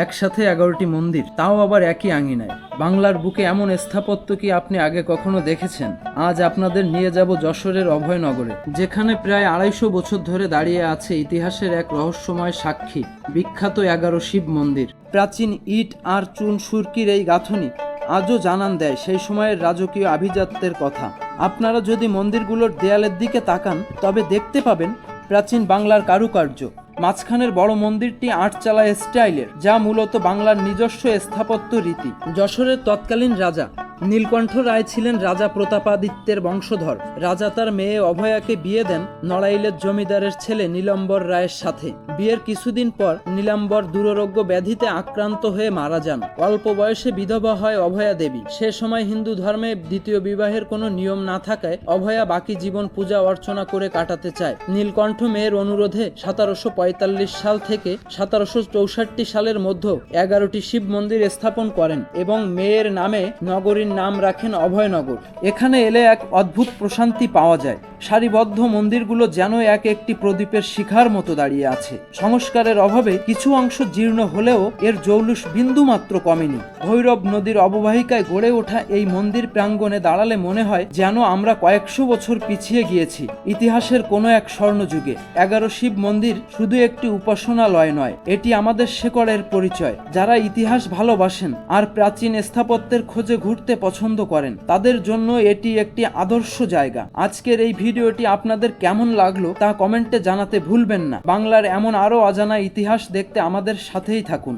একসাথে 11টি মন্দির, তাও আবার একই আঙিনায়। বাংলার বুকে এমন স্থাপত্য কি আপনি আগে কখনো দেখেছেন? আজ আপনাদের নিয়ে যাব যশোরের অভয়নগরে, যেখানে প্রায় 250 বছর ধরে দাঁড়িয়ে আছে ইতিহাসের এক রহস্যময় সাক্ষী, বিখ্যাত 11 শিব মন্দির। প্রাচীন ইট আর চুন সুরকির এই গাঁথনি আজও জানান দেয় সেই সময়ের রাজকীয় আভিজাত্যের কথা। আপনারা যদি মন্দিরগুলোর দেয়ালের দিকে তাকান, তবে দেখতে পাবেন প্রাচীন বাংলার কারুকার্য। মাঝখানের বড় মন্দিরটি আটচালা স্টাইলের, যা মূলত বাংলার নিজস্ব স্থাপত্য রীতি। যশোরের তৎকালীন রাজা নীলকণ্ঠ রায় ছিলেন রাজা প্রতাপাদিত্যের বংশধর। রাজা তার মেয়ে অভয়াকে বিয়ে দেন নড়াইলের জমিদারের ছেলে নীলাম্বর রায়ের সাথে। বিয়ের কিছুদিন পর নীলাম্বর দুরারোগ্য ব্যাধিতে আক্রান্ত হয়ে মারা যান। অল্প বয়সে বিধবা হয় অভয়া দেবী। সে সময় হিন্দু ধর্মে দ্বিতীয় বিবাহের কোনো নিয়ম না থাকায় অভয়া বাকি জীবন পূজা অর্চনা করে কাটাতে চায়। নীলকণ্ঠ মেয়ের অনুরোধে 1745 সাল থেকে 1764 সালের মধ্যে 11টি শিব মন্দির স্থাপন করেন এবং মেয়ের নামে নগরীর নাম রাখেন অভয়নগর। এখানে এলে এক অদ্ভুত প্রশান্তি পাওয়া যায়। সারিবদ্ধ মন্দিরগুলো যেন এক একটি প্রদীপের শিখার মতো দাঁড়িয়ে আছে। সংস্কারের অভাবে কিছু অংশ জীর্ণ হলেও এর জৌলুস বিন্দু মাত্র কমেনি। ভৈরব নদীর অববাহিকায় গড়ে ওঠা এই মন্দির প্রাঙ্গণে দাঁড়ালে মনে হয় যেন আমরা কয়েকশো বছর পিছিয়ে গিয়েছি ইতিহাসের কোনো এক স্বর্ণযুগে। 11 শিব মন্দির শুধু একটি উপাসনালয় নয়, এটি আমাদের শেকড়ের পরিচয়। যারা ইতিহাস ভালোবাসেন আর প্রাচীন স্থাপত্যের খোঁজে ঘুরতে পছন্দ করেন, তাদের জন্য এটি একটি আদর্শ জায়গা। আজকের এই ভিডিওটি আপনাদের কেমন লাগলো তা কমেন্টে জানাতে ভুলবেন না। বাংলার এমন আরো অজানা ইতিহাস দেখতে আমাদের সাথেই থাকুন।